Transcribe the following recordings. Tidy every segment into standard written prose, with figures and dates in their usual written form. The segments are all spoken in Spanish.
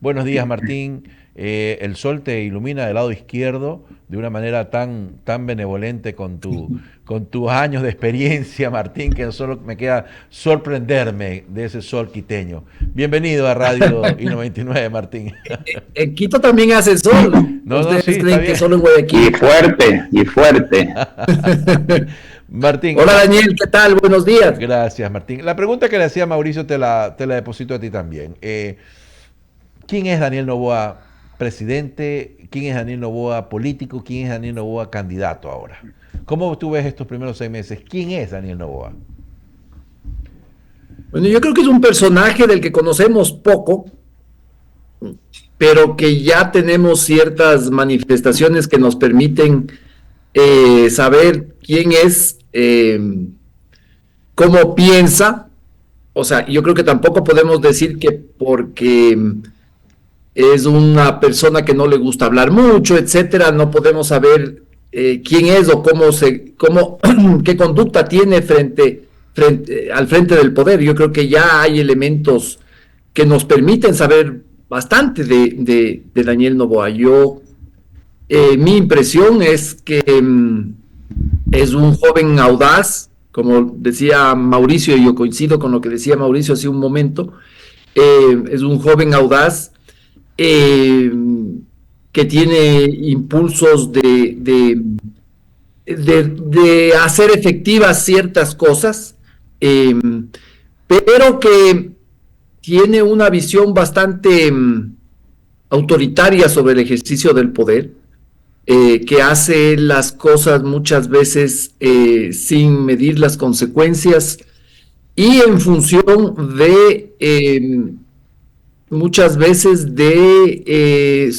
Buenos días, Martín. El sol te ilumina del lado izquierdo de una manera tan benevolente con tus años de experiencia, Martín, que solo me queda sorprenderme de ese sol quiteño. Bienvenido a Radio I-99, Martín. En Quito también hace sol. No, no, sí, ¿Ustedes está creen que bien. solo en Y Guayaquil? fuerte, y fuerte. Martín, Hola Daniel, ¿qué tal? Buenos días. gracias, Martín. La pregunta que le hacía a Mauricio te la deposito a ti también. ¿Quién es Daniel Noboa presidente? ¿Quién es Daniel Noboa político? ¿Quién es Daniel Noboa candidato ahora? ¿Cómo tú ves estos primeros 6 meses? ¿Quién es Daniel Noboa? Bueno, yo creo que es un personaje del que conocemos poco, pero que ya tenemos ciertas manifestaciones que nos permiten saber quién es, cómo piensa. O sea, yo creo que tampoco podemos decir que porque es una persona que no le gusta hablar mucho, etcétera, no podemos saber quién es o qué conducta tiene al frente del poder. Yo creo que ya hay elementos que nos permiten saber bastante de Daniel Noboa. Mi impresión es que es un joven audaz, como decía Mauricio, y yo coincido con lo que decía Mauricio hace un momento. Es un joven audaz eh, que tiene impulsos de hacer efectivas ciertas cosas, eh, pero que tiene una visión bastante autoritaria sobre el ejercicio del poder, que hace las cosas muchas veces sin medir las consecuencias y en función muchas veces de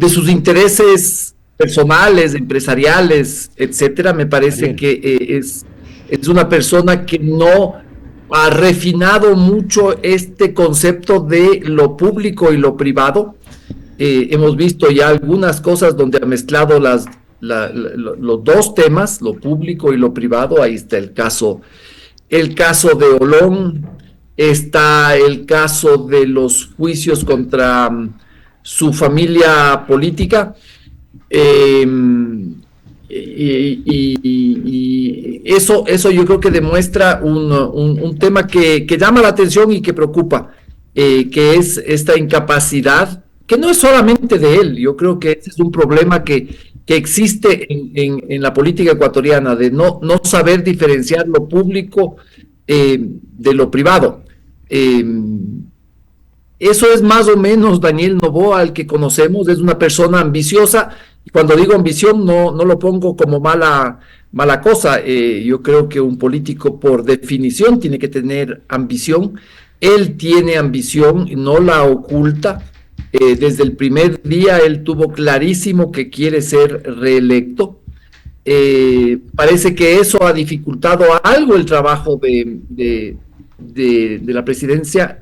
sus intereses personales, empresariales, etcétera. Me parece Daniel. que es una persona que no ha refinado mucho este concepto de lo público y lo privado. Hemos visto ya algunas cosas donde ha mezclado los dos temas, lo público y lo privado. Ahí está el caso de Olón, está el caso de los juicios contra su familia política. Eh, y eso yo creo que demuestra un tema que llama la atención y que preocupa, que es esta incapacidad, que no es solamente de él. Yo creo que ese es un problema que existe en la política ecuatoriana, de no saber diferenciar lo público de lo privado. Eh, Eso es más o menos Daniel Noboa, al que conocemos. Es una persona ambiciosa, y cuando digo ambición no lo pongo como mala cosa. Yo creo que un político por definición tiene que tener ambición. Él tiene ambición y no la oculta. Desde el primer día él tuvo clarísimo que quiere ser reelecto. Parece que eso ha dificultado algo el trabajo de la presidencia.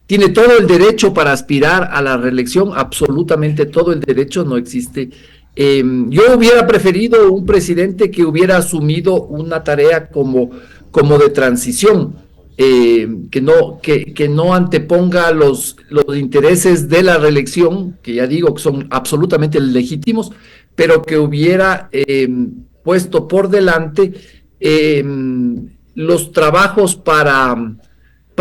Tiene todo el derecho para aspirar a la reelección, absolutamente todo el derecho, no existe. Yo hubiera preferido un presidente que hubiera asumido una tarea como de transición, que no anteponga los intereses de la reelección, que ya digo que son absolutamente legítimos, pero que hubiera puesto por delante los trabajos para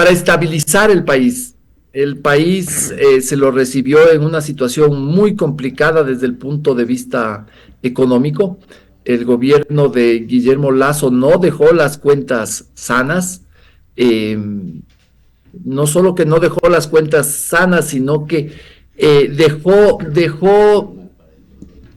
estabilizar el país. El país se lo recibió en una situación muy complicada desde el punto de vista económico. El gobierno de Guillermo Lasso no dejó las cuentas sanas. No solo que no dejó las cuentas sanas, sino que dejó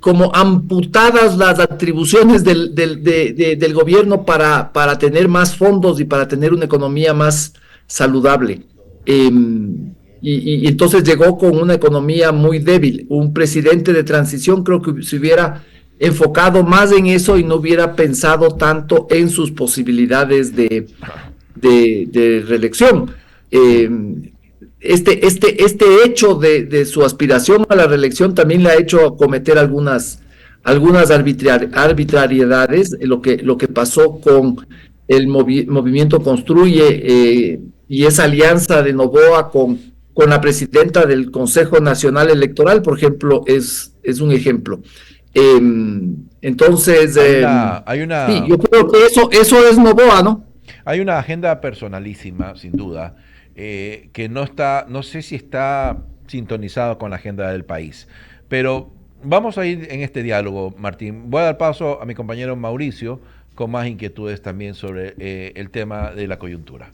como amputadas las atribuciones del gobierno para tener más fondos y para tener una economía más saludable. Y entonces llegó con una economía muy débil. Un presidente de transición creo que se hubiera enfocado más en eso y no hubiera pensado tanto en sus posibilidades de reelección. Este hecho de su aspiración a la reelección también le ha hecho cometer algunas arbitrariedades. Lo que pasó con el movimiento Construye, y esa alianza de Noboa con la presidenta del Consejo Nacional Electoral, por ejemplo, es un ejemplo. Entonces, sí, yo creo que eso es Noboa, ¿no? hay una agenda personalísima, sin duda, que no está, no sé si está sintonizado con la agenda del país, pero vamos a ir en este diálogo, Martín. Voy a dar paso a mi compañero Mauricio con más inquietudes también sobre el tema de la coyuntura.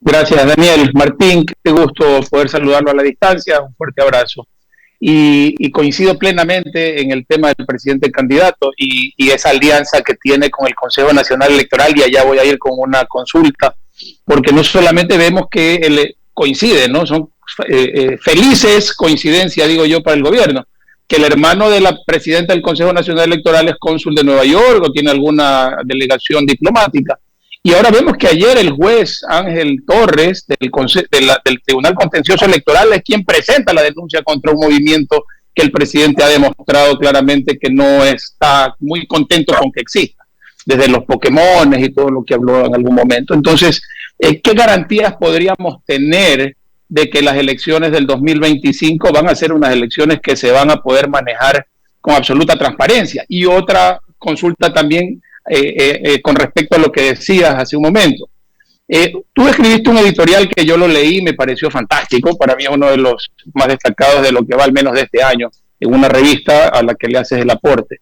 Gracias, Daniel. Martín, qué gusto poder saludarlo a la distancia. Un fuerte abrazo. Y coincido plenamente en el tema del presidente candidato y esa alianza que tiene con el Consejo Nacional Electoral, y allá voy a ir con una consulta, porque no solamente vemos que él coincide, ¿no? Son felices coincidencias, digo yo, para el gobierno, que el hermano de la presidenta del Consejo Nacional Electoral es cónsul de Nueva York o tiene alguna delegación diplomática. Y ahora vemos que ayer el juez Ángel Torres del Tribunal Contencioso Electoral es quien presenta la denuncia contra un movimiento que el presidente ha demostrado claramente que no está muy contento con que exista, desde los Pokémones y todo lo que habló en algún momento. Entonces, ¿qué garantías podríamos tener de que las elecciones del 2025 van a ser unas elecciones que se van a poder manejar con absoluta transparencia? Y otra consulta también con respecto a lo que decías hace un momento. Tú escribiste un editorial que yo lo leí y me pareció fantástico, para mí es uno de los más destacados de lo que va al menos de este año, en una revista a la que le haces el aporte,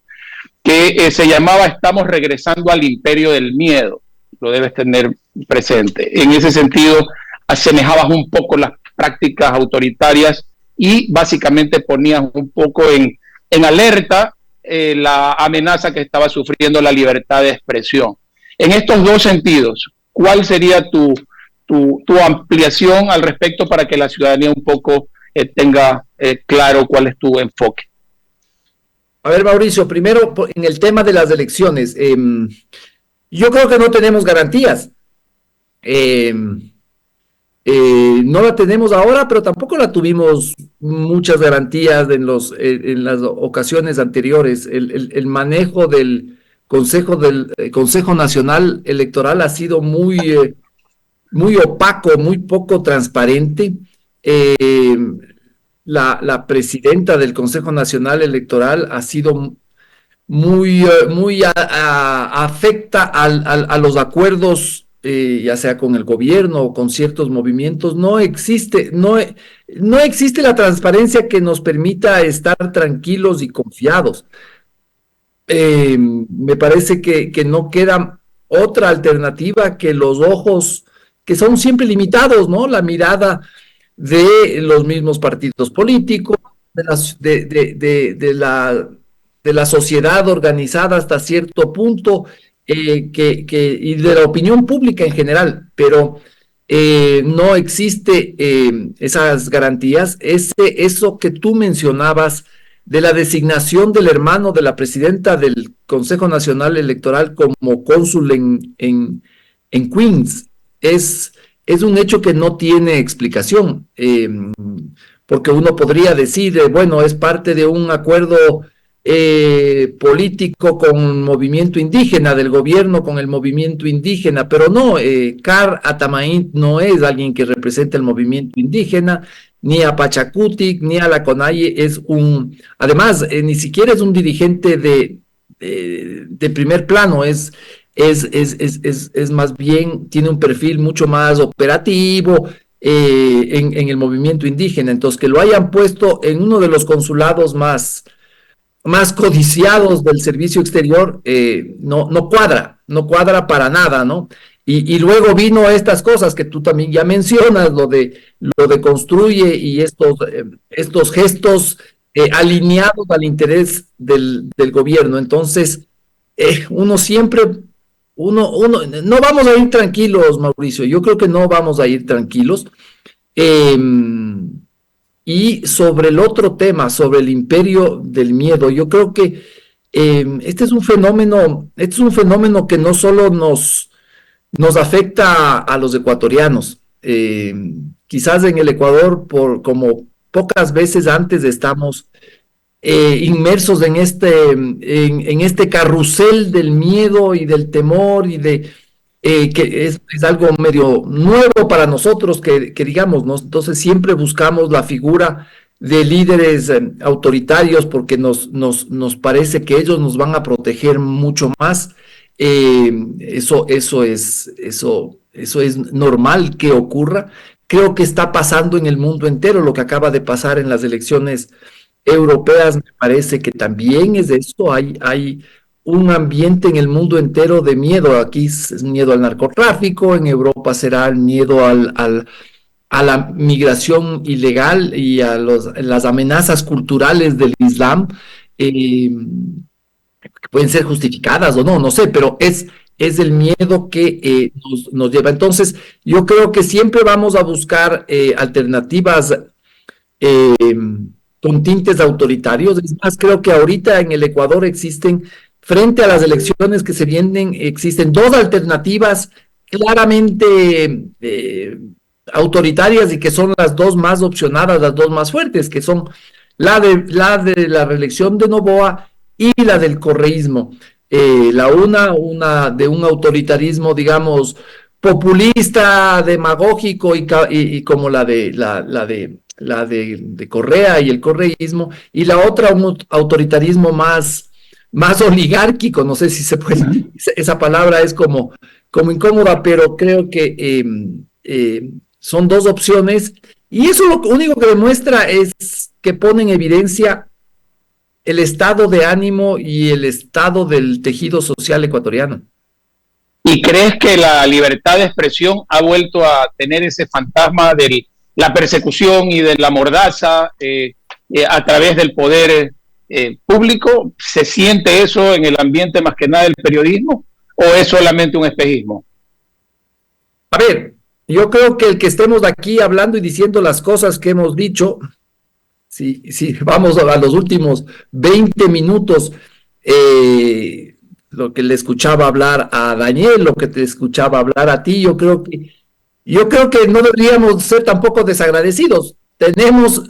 que se llamaba Estamos regresando al imperio del miedo, lo debes tener presente. En ese sentido, asemejabas un poco las prácticas autoritarias y básicamente ponías un poco en alerta la amenaza que estaba sufriendo la libertad de expresión. En estos dos sentidos, ¿cuál sería tu ampliación al respecto para que la ciudadanía un poco tenga claro cuál es tu enfoque? A ver, Mauricio, primero en el tema de las elecciones, yo creo que no tenemos garantías. No la tenemos ahora, pero tampoco la tuvimos muchas garantías en las ocasiones anteriores. El manejo del Consejo Nacional Electoral ha sido muy opaco, muy poco transparente. La presidenta del Consejo Nacional Electoral ha sido muy afecta a los acuerdos, ya sea con el gobierno o con ciertos movimientos. No existe la transparencia que nos permita estar tranquilos y confiados. Me parece que no queda otra alternativa que los ojos, que son siempre limitados, ¿no? La mirada de los mismos partidos políticos, de la sociedad organizada hasta cierto punto, y de la opinión pública en general, pero no existe esas garantías. Eso que tú mencionabas de la designación del hermano de la presidenta del Consejo Nacional Electoral como cónsul en Queens es un hecho que no tiene explicación, porque uno podría decir, bueno, es parte de un acuerdo político con un movimiento indígena, del gobierno con el movimiento indígena, pero no, Car Atamaín no es alguien que representa el movimiento indígena, ni a Pachacutic, ni a la CONAIE, además, ni siquiera es un dirigente de primer plano, es más bien, tiene un perfil mucho más operativo en el movimiento indígena. Entonces, que lo hayan puesto en uno de los consulados más codiciados del servicio exterior, no cuadra para nada, ¿no? Y luego vino estas cosas que tú también ya mencionas, lo de Construye y estos gestos alineados al interés del gobierno. Entonces, no vamos a ir tranquilos, Mauricio. Yo creo que no vamos a ir tranquilos. Y sobre el otro tema, sobre el imperio del miedo, yo creo que este es un fenómeno que no solo nos afecta a los ecuatorianos. Quizás en el Ecuador, como pocas veces antes, estamos inmersos en este carrusel del miedo y del temor y de que es algo medio nuevo para nosotros, que digamos, ¿no? Entonces siempre buscamos la figura de líderes autoritarios porque nos parece que ellos nos van a proteger mucho más. Eso es normal que ocurra. Creo que está pasando en el mundo entero. Lo que acaba de pasar en las elecciones europeas me parece que también es de esto. Hay un ambiente en el mundo entero de miedo. Aquí es miedo al narcotráfico, en Europa será el miedo a la migración ilegal y a las amenazas culturales del Islam, que pueden ser justificadas o no, no sé, pero es el miedo que nos lleva. Entonces, yo creo que siempre vamos a buscar alternativas con tintes autoritarios. Es más, creo que ahorita en el Ecuador frente a las elecciones que se vienen, existen dos alternativas claramente autoritarias y que son las dos más opcionadas, las dos más fuertes, que son la de la reelección de Noboa y la del correísmo. Una de un autoritarismo, digamos, populista, demagógico y como la de Correa y el correísmo, y la otra un autoritarismo más oligárquico. No sé si se puede, esa palabra es como incómoda, pero creo que son dos opciones, y eso lo único que demuestra es que pone en evidencia el estado de ánimo y el estado del tejido social ecuatoriano. ¿Y crees que la libertad de expresión ha vuelto a tener ese fantasma de la persecución y de la mordaza a través del poder público? ¿Se siente eso en el ambiente más que nada del periodismo o es solamente un espejismo? A ver, yo creo que el que estemos aquí hablando y diciendo las cosas que hemos dicho, si vamos a los últimos 20 minutos, lo que le escuchaba hablar a Daniel, lo que te escuchaba hablar a ti, yo creo que no deberíamos ser tampoco desagradecidos. Tenemos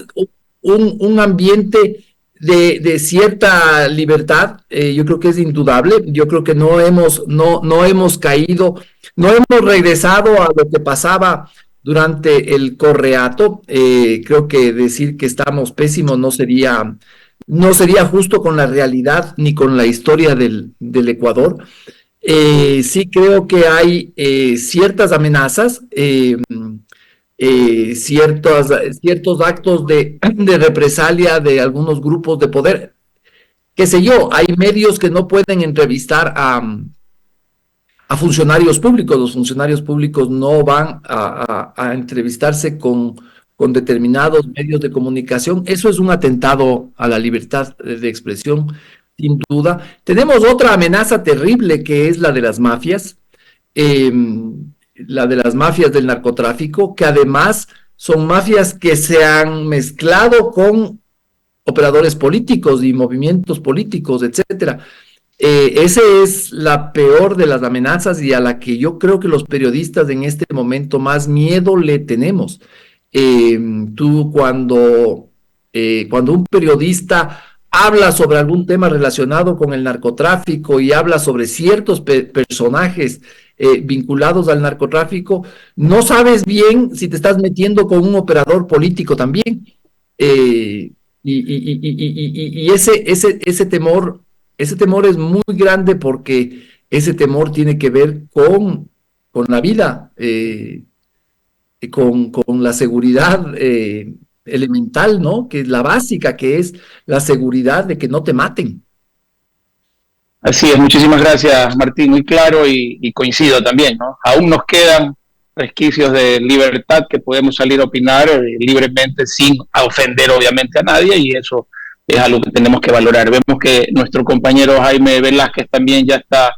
un ambiente de cierta libertad, yo creo que es indudable. Yo creo que no hemos caído, no hemos regresado a lo que pasaba durante el correato. Creo que decir que estamos pésimos no sería justo con la realidad ni con la historia del Ecuador. Sí creo que hay ciertas amenazas, ciertos actos de represalia de algunos grupos de poder. Qué sé yo, hay medios que no pueden entrevistar a funcionarios públicos. Los funcionarios públicos no van a entrevistarse con determinados medios de comunicación. Eso es un atentado a la libertad de expresión, sin duda. Tenemos otra amenaza terrible, que es la de las mafias, la de las mafias del narcotráfico, que además son mafias que se han mezclado con operadores políticos y movimientos políticos, etcétera. Esa es la peor de las amenazas y a la que yo creo que los periodistas en este momento más miedo le tenemos. Cuando un periodista habla sobre algún tema relacionado con el narcotráfico y habla sobre ciertos personajes vinculados al narcotráfico, no sabes bien si te estás metiendo con un operador político también. Y ese temor es muy grande, porque ese temor tiene que ver con la vida, con la seguridad elemental, ¿no? Que es la básica, que es la seguridad de que no te maten. Así es, muchísimas gracias, Martín, muy claro, y coincido también, ¿no? Aún nos quedan resquicios de libertad que podemos salir a opinar libremente sin ofender obviamente a nadie, y eso es algo que tenemos que valorar. Vemos que nuestro compañero Jaime Velázquez también ya está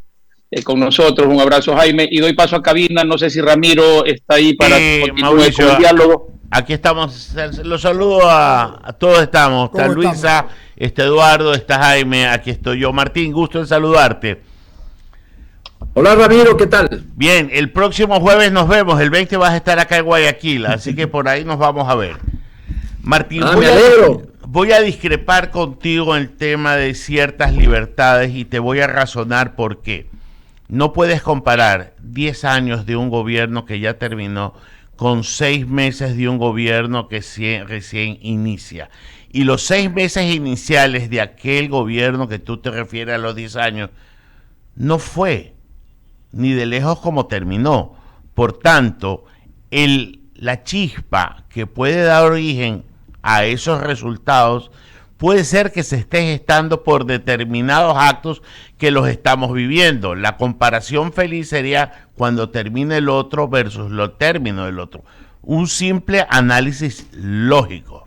con nosotros. Un abrazo, Jaime, y doy paso a cabina. No sé si Ramiro está ahí para continuar con el diálogo. Aquí estamos, los saludo a todos. Estamos, está Luisa, está Eduardo, está Jaime, aquí estoy yo. Martín, gusto en saludarte. Hola Ramiro, ¿qué tal? Bien, el próximo jueves nos vemos, el 20 vas a estar acá en Guayaquil, así que por ahí nos vamos a ver. Martín, voy a discrepar contigo en el tema de ciertas libertades y te voy a razonar por qué. No puedes comparar 10 años de un gobierno que ya terminó con 6 meses de un gobierno que recién inicia. Y los 6 meses iniciales de aquel gobierno que tú te refieres a los 10 años, no fue ni de lejos como terminó. Por tanto, la chispa que puede dar origen a esos resultados puede ser que se esté gestando por determinados actos que los estamos viviendo. La comparación feliz sería cuando termine el otro versus lo término del otro. Un simple análisis lógico.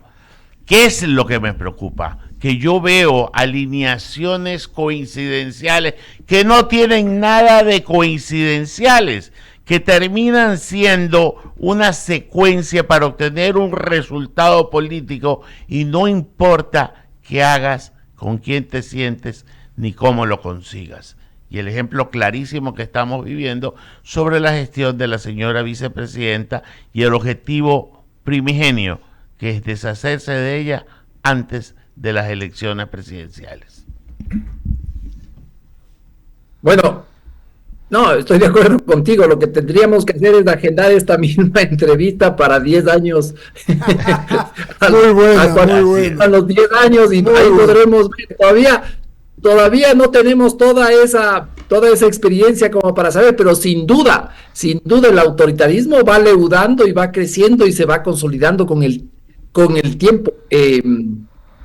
¿Qué es lo que me preocupa? Que yo veo alineaciones coincidenciales que no tienen nada de coincidenciales, que terminan siendo una secuencia para obtener un resultado político y no importa qué hagas, con quién te sientes, ni cómo lo consigas. Y el ejemplo clarísimo que estamos viviendo sobre la gestión de la señora vicepresidenta y el objetivo primigenio, que es deshacerse de ella antes de las elecciones presidenciales. Bueno, no, estoy de acuerdo contigo. Lo que tendríamos que hacer es agendar esta misma entrevista para 10 años. Muy buena. A los 10 años y muy ahí buena. podremos ver. Todavía no tenemos toda esa experiencia como para saber, pero sin duda el autoritarismo va leudando y va creciendo y se va consolidando con el tiempo.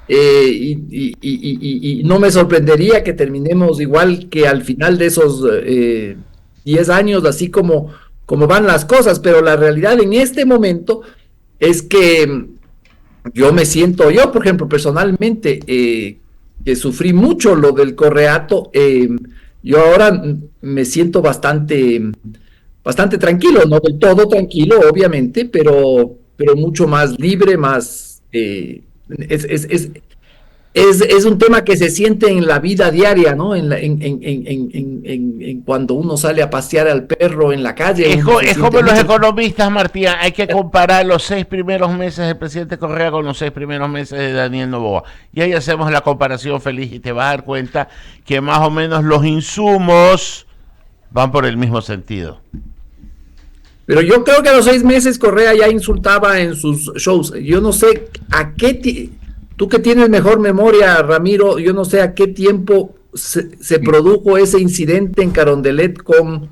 Y no me sorprendería que terminemos igual que al final de esos 10 años, así como van las cosas, pero la realidad en este momento es que yo, por ejemplo, personalmente, que sufrí mucho lo del Correato, yo ahora me siento bastante tranquilo, no del todo tranquilo, obviamente, pero mucho más libre, más... Es un tema que se siente en la vida diaria, ¿no? En cuando uno sale a pasear al perro en la calle. Es como los economistas, Martín, hay que comparar los 6 primeros meses del presidente Correa con los 6 primeros meses de Daniel Noboa. Y ahí hacemos la comparación feliz y te vas a dar cuenta que más o menos los insumos van por el mismo sentido. Pero yo creo que a los 6 meses Correa ya insultaba en sus shows. Yo no sé a qué... Tú que tienes mejor memoria, Ramiro, yo no sé a qué tiempo se produjo ese incidente en Carondelet con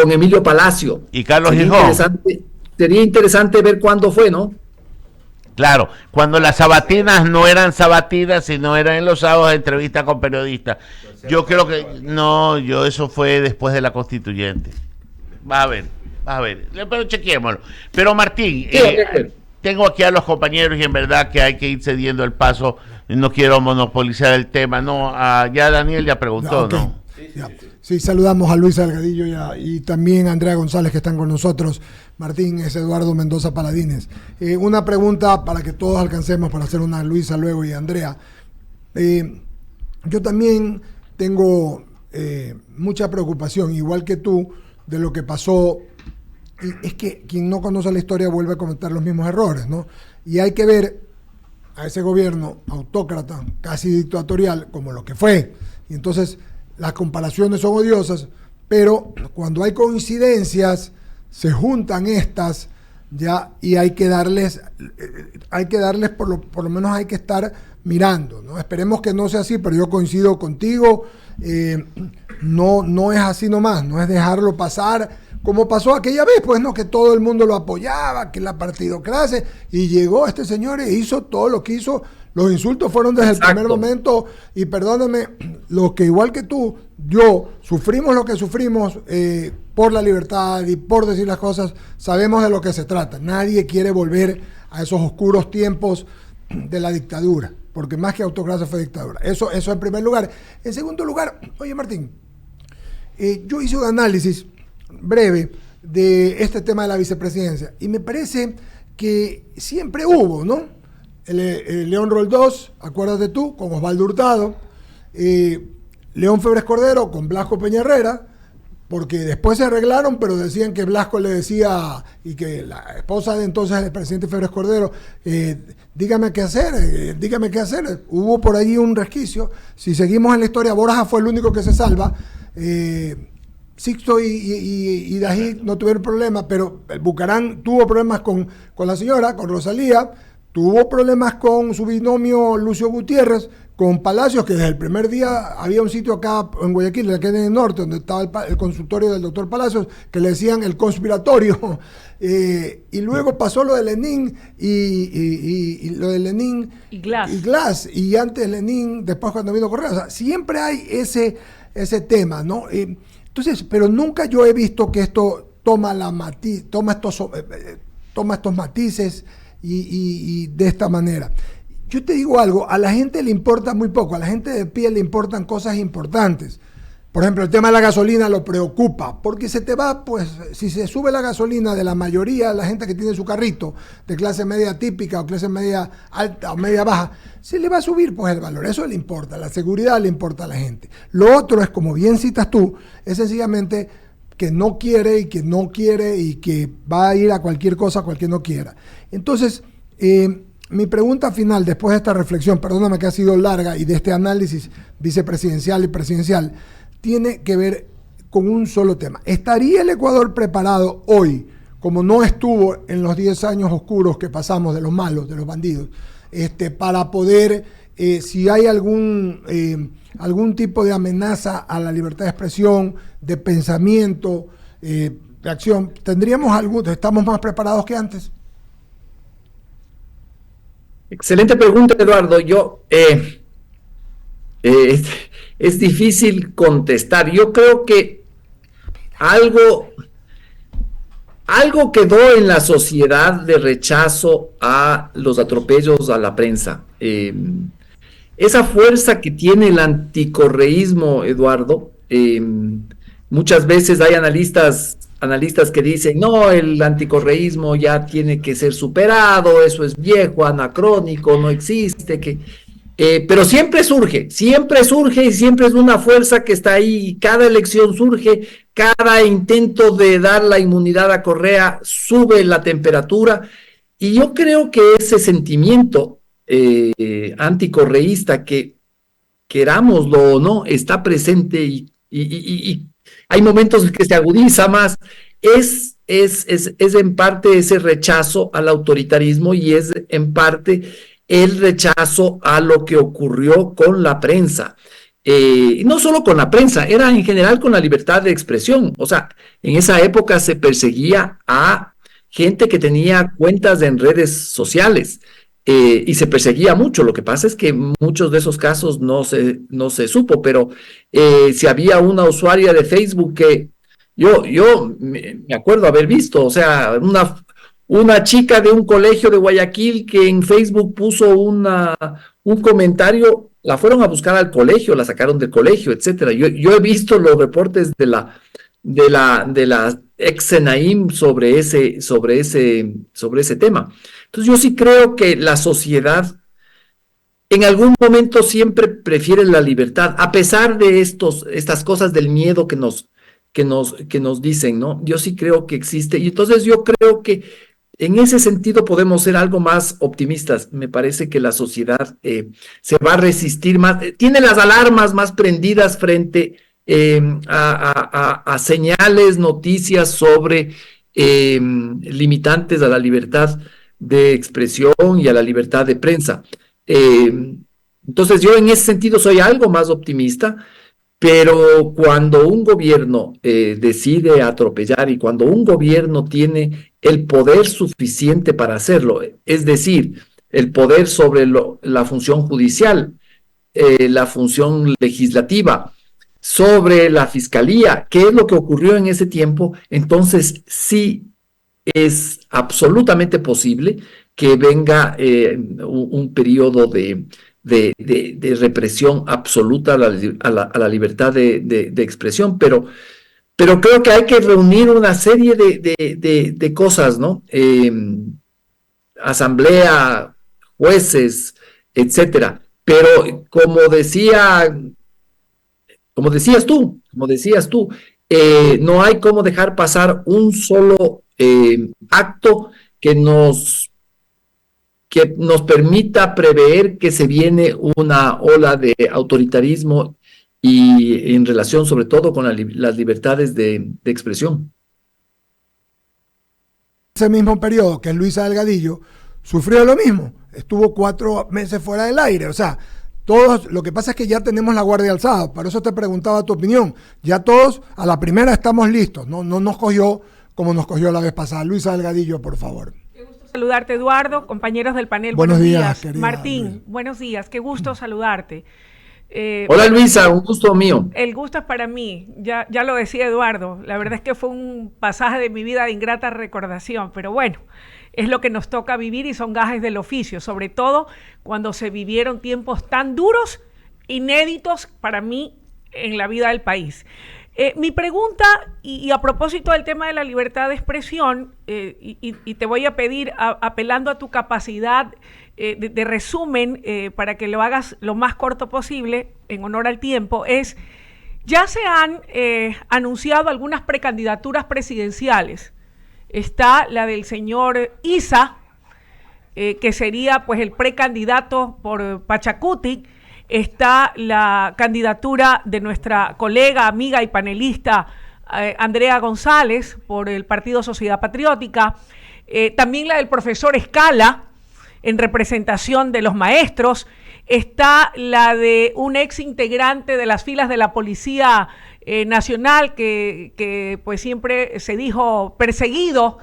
Emilio Palacio. Y Carlos Gijón. Sería interesante ver cuándo fue, ¿no? Claro, cuando las sabatinas no eran sabatinas, sino eran en los sábados de entrevista con periodistas. Yo creo que eso fue después de la constituyente. Va a ver, pero chequémoslo. Pero Martín, tengo aquí a los compañeros y en verdad que hay que ir cediendo el paso. No quiero monopolizar el tema. Ya Daniel ya preguntó, okay. ¿no? Sí, saludamos a Luis Salgadillo y también a Andrea González que están con nosotros. Martín, es Eduardo Mendoza Paladines. Una pregunta para que todos alcancemos para hacer una Luisa luego y Andrea. Yo también tengo mucha preocupación, igual que tú, de lo que pasó. Y es que quien no conoce la historia vuelve a cometer los mismos errores, ¿no? Y hay que ver a ese gobierno autócrata, casi dictatorial, como lo que fue. Y entonces las comparaciones son odiosas, pero cuando hay coincidencias, se juntan estas ya y hay que darles por lo menos hay que estar mirando, ¿no? Esperemos que no sea así, pero yo coincido contigo, no es así nomás, no es dejarlo pasar como pasó aquella vez, pues no, que todo el mundo lo apoyaba, que la partidocracia, y llegó este señor e hizo todo lo que hizo. Los insultos fueron desde Exacto. el primer momento, y perdóname, los que igual que tú, sufrimos lo que sufrimos por la libertad y por decir las cosas, sabemos de lo que se trata. Nadie quiere volver a esos oscuros tiempos de la dictadura, porque más que autocracia fue dictadura. Eso en primer lugar. En segundo lugar, oye Martín, yo hice un análisis breve de este tema de la vicepresidencia y me parece que siempre hubo, ¿no? El León Roldós, acuérdate tú, con Osvaldo Hurtado, León Febres Cordero con Blasco Peña-Herrera, porque después se arreglaron, pero decían que Blasco le decía, y que la esposa de entonces del presidente Febres Cordero, dígame qué hacer. Hubo por allí un resquicio. Si seguimos en la historia, Borja fue el único que se salva, Sixto y Dají no tuvieron problemas, pero el Bucarán tuvo problemas con la señora, con Rosalía, tuvo problemas con su binomio Lucio Gutiérrez, con Palacios, que desde el primer día había un sitio acá en Guayaquil, aquí en el norte, donde estaba el consultorio del doctor Palacios, que le decían el conspiratorio, y luego pasó lo de Lenin y lo de Lenin Y Glass. y Glass, y antes Lenin, después cuando vino Correa, o sea, siempre hay ese tema, ¿no? Entonces, pero nunca yo he visto que esto toma estos matices y de esta manera. Yo te digo algo, a la gente le importa muy poco, a la gente de pie le importan cosas importantes. Por ejemplo, el tema de la gasolina lo preocupa, porque se te va, pues, si se sube la gasolina de la mayoría de la gente que tiene su carrito, de clase media típica o clase media alta o media baja, se le va a subir, pues, el valor. Eso le importa, la seguridad le importa a la gente. Lo otro es, como bien citas tú, es sencillamente que no quiere y que va a ir a cualquier cosa, cualquier no quiera. Entonces, mi pregunta final, después de esta reflexión, perdóname que ha sido larga, y de este análisis vicepresidencial y presidencial, tiene que ver con un solo tema. ¿Estaría el Ecuador preparado hoy, como no estuvo en los 10 años oscuros que pasamos de los malos, de los bandidos, para poder, si hay algún tipo de amenaza a la libertad de expresión, de pensamiento, de acción, estamos más preparados que antes? Excelente pregunta, Eduardo. Es difícil contestar. Yo creo que algo quedó en la sociedad de rechazo a los atropellos a la prensa. Esa fuerza que tiene el anticorreísmo, Eduardo, muchas veces hay analistas que dicen, no, el anticorreísmo ya tiene que ser superado, eso es viejo, anacrónico, no existe, pero siempre surge y siempre es una fuerza que está ahí, cada elección surge, cada intento de dar la inmunidad a Correa sube la temperatura, y yo creo que ese sentimiento anticorreísta, que querámoslo o no, está presente y hay momentos en que se agudiza más, es en parte ese rechazo al autoritarismo y es en parte el rechazo a lo que ocurrió con la prensa. No solo con la prensa, era en general con la libertad de expresión. O sea, en esa época se perseguía a gente que tenía cuentas en redes sociales. Y se perseguía mucho. Lo que pasa es que muchos de esos casos no se supo, pero si había una usuaria de Facebook que yo me acuerdo haber visto, o sea, una chica de un colegio de Guayaquil que en Facebook puso un comentario, la fueron a buscar al colegio, la sacaron del colegio, etcétera. Yo he visto los reportes de la ex Senaim sobre ese tema. Entonces yo sí creo que la sociedad en algún momento siempre prefiere la libertad, a pesar de estas cosas del miedo que nos dicen, ¿no? Yo sí creo que existe, y entonces yo creo que en ese sentido podemos ser algo más optimistas. Me parece que la sociedad se va a resistir más, tiene las alarmas más prendidas frente a señales, noticias sobre limitantes a la libertad de expresión y a la libertad de prensa. Entonces yo en ese sentido soy algo más optimista, pero cuando un gobierno decide atropellar y cuando un gobierno tiene el poder suficiente para hacerlo, es decir, el poder sobre la función judicial, la función legislativa, sobre la fiscalía, ¿qué es lo que ocurrió en ese tiempo? Entonces sí es absolutamente posible que venga un periodo de represión absoluta a la libertad de expresión, pero creo que hay que reunir una serie de cosas, ¿no? Asamblea, jueces, etcétera. Pero como decías tú, no hay cómo dejar pasar un solo acto que nos permita prever que se viene una ola de autoritarismo y en relación sobre todo con las libertades de expresión. Ese mismo periodo que Luisa Delgadillo sufrió lo mismo, estuvo 4 meses fuera del aire, o sea, todos, lo que pasa es que ya tenemos la guardia alzada, por eso te preguntaba tu opinión, ya todos a la primera estamos listos, no nos cogió como nos cogió la vez pasada. Luisa Delgadillo, por favor. Qué gusto saludarte, Eduardo, compañeros del panel, buenos días. Martín, Luis. buenos días, qué gusto saludarte. Hola Luisa, un gusto mío. El gusto es para mí, ya lo decía Eduardo, la verdad es que fue un pasaje de mi vida de ingrata recordación, pero bueno, es lo que nos toca vivir y son gajes del oficio, sobre todo cuando se vivieron tiempos tan duros, inéditos para mí en la vida del país. Mi pregunta, y a propósito del tema de la libertad de expresión, y te voy a pedir, apelando a tu capacidad de resumen, para que lo hagas lo más corto posible, en honor al tiempo, es, ya se han anunciado algunas precandidaturas presidenciales. Está la del señor Issa, que sería pues el precandidato por Pachacuti. Está la candidatura de nuestra colega, amiga y panelista Andrea González por el Partido Sociedad Patriótica. También la del profesor Escala en representación de los maestros. Está la de un ex integrante de las filas de la Policía Nacional que pues siempre se dijo perseguido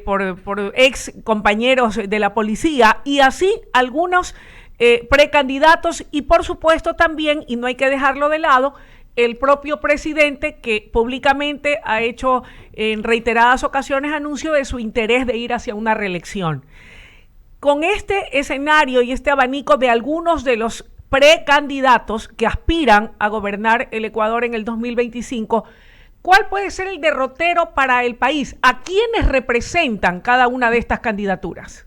por ex compañeros de la policía, y así algunos precandidatos, y por supuesto también, y no hay que dejarlo de lado, el propio presidente, que públicamente ha hecho en reiteradas ocasiones anuncio de su interés de ir hacia una reelección. Con este escenario y este abanico de algunos de los precandidatos que aspiran a gobernar el Ecuador en el 2025, ¿cuál puede ser el derrotero para el país? ¿A quiénes representan cada una de estas candidaturas?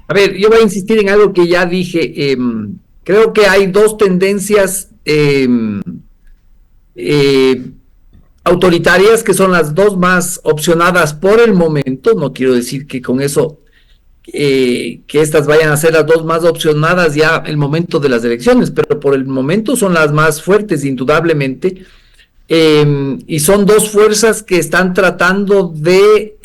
A ver, yo voy a insistir en algo que ya dije. Creo que hay dos tendencias autoritarias, que son las dos más opcionadas por el momento. No quiero decir que con eso que estas vayan a ser las dos más opcionadas ya el momento de las elecciones, pero por el momento son las más fuertes, indudablemente, y son dos fuerzas que están tratando de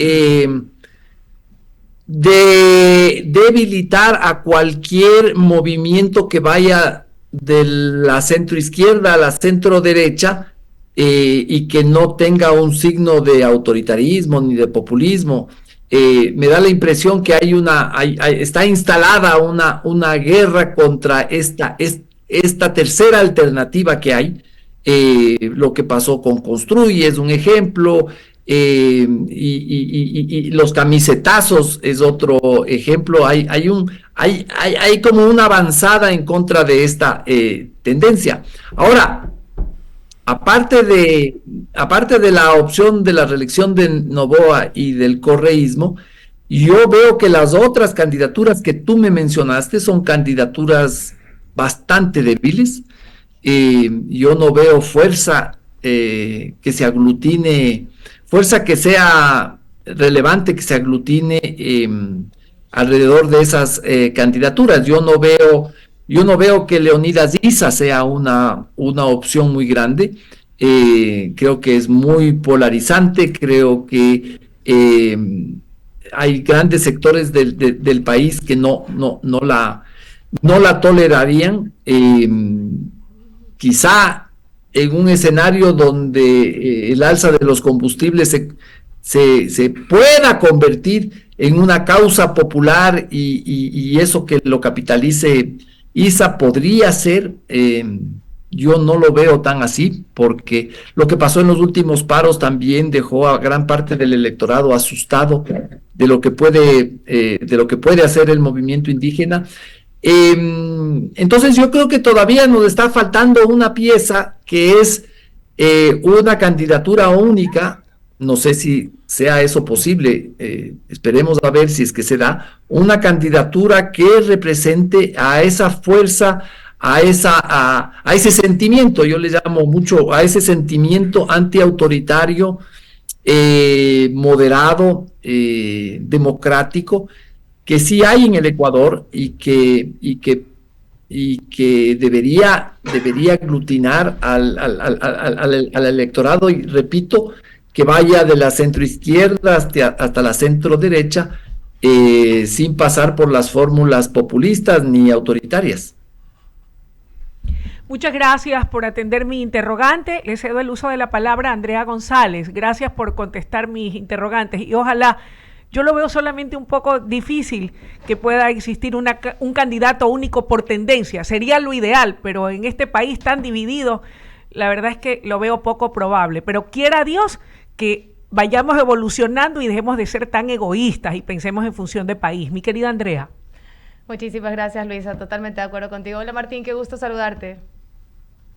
debilitar a cualquier movimiento que vaya de la centroizquierda a la centroderecha, y que no tenga un signo de autoritarismo ni de populismo. Me da la impresión que está instalada una guerra contra esta tercera alternativa que hay. Lo que pasó con Construye es un ejemplo, y los camisetazos es otro ejemplo. Hay como una avanzada en contra de esta tendencia. Ahora, aparte de la opción de la reelección de Noboa y del correísmo, yo veo que las otras candidaturas que tú me mencionaste son candidaturas bastante débiles. Yo no veo fuerza que se aglutine, fuerza que sea relevante, que se aglutine alrededor de esas candidaturas. Yo no veo que Leonidas Issa sea una opción muy grande. Creo que es muy polarizante. Creo que hay grandes sectores del país que no la tolerarían. Quizá en un escenario donde el alza de los combustibles se pueda convertir en una causa popular, y eso que lo capitalice Issa, podría ser. Yo no lo veo tan así, porque lo que pasó en los últimos paros también dejó a gran parte del electorado asustado de lo que puede hacer el movimiento indígena. Entonces yo creo que todavía nos está faltando una pieza, que es una candidatura única. No sé si sea eso posible, esperemos a ver si es que se da una candidatura que represente a esa fuerza, a ese sentimiento. Yo le llamo mucho a ese sentimiento antiautoritario, moderado, democrático, que sí hay en el Ecuador, y que y que debería aglutinar al electorado, y repito, que vaya de la centroizquierda hasta la centroderecha, sin pasar por las fórmulas populistas ni autoritarias. Muchas gracias por atender mi interrogante. Le cedo el uso de la palabra a Andrea González. Gracias por contestar mis interrogantes y ojalá, yo lo veo solamente un poco difícil que pueda existir un candidato único por tendencia. Sería lo ideal, pero en este país tan dividido, la verdad es que lo veo poco probable. Pero quiera Dios que vayamos evolucionando y dejemos de ser tan egoístas y pensemos en función de país. Mi querida Andrea. Muchísimas gracias, Luisa. Totalmente de acuerdo contigo. Hola, Martín, qué gusto saludarte.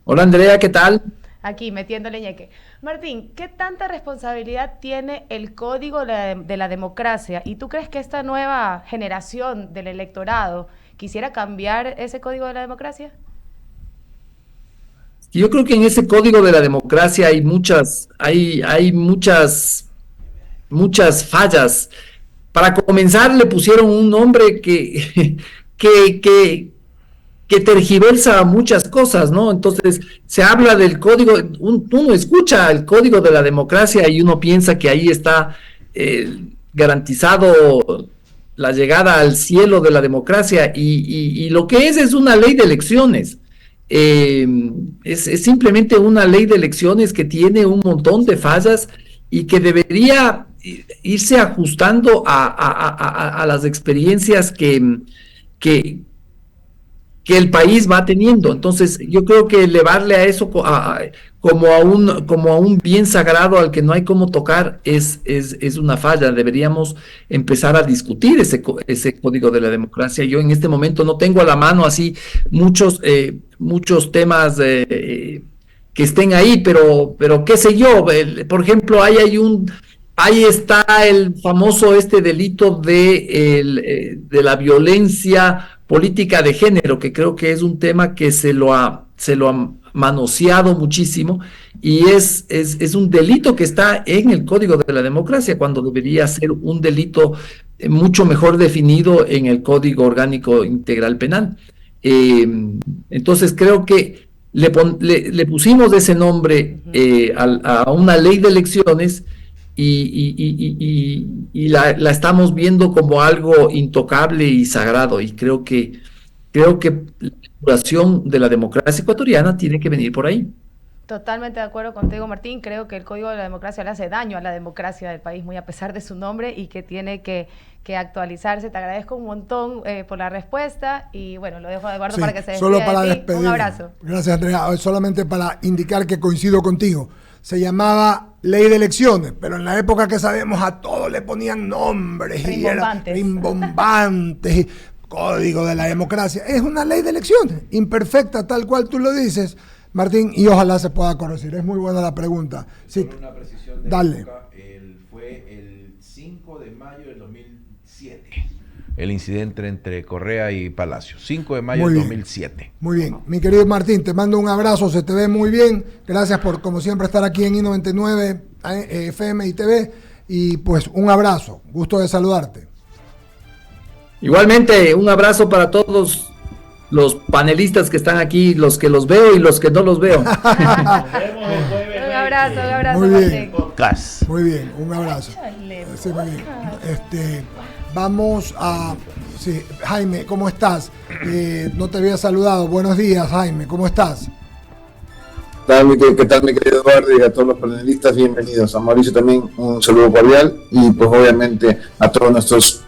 Hola, Andrea, ¿qué tal? Aquí, metiéndole ñeque. Martín, ¿qué tanta responsabilidad tiene el Código de la Democracia? ¿Y tú crees que esta nueva generación del electorado quisiera cambiar ese Código de la Democracia? Yo creo que en ese Código de la Democracia hay muchas fallas. Para comenzar, le pusieron un nombre que tergiversa muchas cosas, ¿no? Entonces, se habla del código, uno escucha el Código de la Democracia y uno piensa que ahí está garantizado la llegada al cielo de la democracia, y lo que es una ley de elecciones. Es simplemente una ley de elecciones que tiene un montón de fallas y que debería irse ajustando a las experiencias que el país va teniendo. Entonces, yo creo que elevarle a eso como a un bien sagrado al que no hay cómo tocar es una falla. Deberíamos empezar a discutir ese Código de la Democracia. Yo en este momento no tengo a la mano así muchos temas que estén ahí, pero qué sé yo, por ejemplo, ahí está el famoso delito de la violencia política de género, que creo que es un tema que se lo ha manoseado muchísimo, y es un delito que está en el Código de la Democracia, cuando debería ser un delito mucho mejor definido en el Código Orgánico Integral Penal. Entonces creo que le pusimos ese nombre a una ley de elecciones, y la estamos viendo como algo intocable y sagrado, y creo que la duración de la democracia ecuatoriana tiene que venir por ahí. Totalmente de acuerdo contigo, Martín. Creo que el Código de la Democracia le hace daño a la democracia del país, muy a pesar de su nombre, y que tiene que actualizarse. Te agradezco un montón por la respuesta, y bueno, lo dejo a Eduardo para que se despida. Solo para de ti. despedir. Un abrazo. Gracias, Andrea. Solamente para indicar que coincido contigo. Se llamaba Ley de Elecciones, pero en la época que sabemos a todos le ponían nombres y era rimbombantes. Código de la Democracia es una ley de elecciones, imperfecta, tal cual tú lo dices, Martín, y ojalá se pueda corregir. Es muy buena la pregunta. Sí. Solo una precisión de Dale. época, fue el 5 de mayo del 2007. El incidente entre Correa y Palacio. 5 de mayo del 2007. Muy bien. Mi querido Martín, te mando un abrazo, se te ve muy bien. Gracias por, como siempre, estar aquí en I99 FM y TV. Y pues un abrazo. Gusto de saludarte. Igualmente, un abrazo para todos los panelistas que están aquí, los que los veo y los que no los veo. Un abrazo, Muy bien. Martín. Muy bien, un abrazo. Sí, muy bien. Vamos a... Sí, Jaime, ¿cómo estás? No te había saludado. Buenos días, Jaime, ¿cómo estás? ¿Qué tal, mi querido Eduardo? Y a todos los panelistas, bienvenidos. A Mauricio también un saludo cordial, y pues obviamente a todos nuestros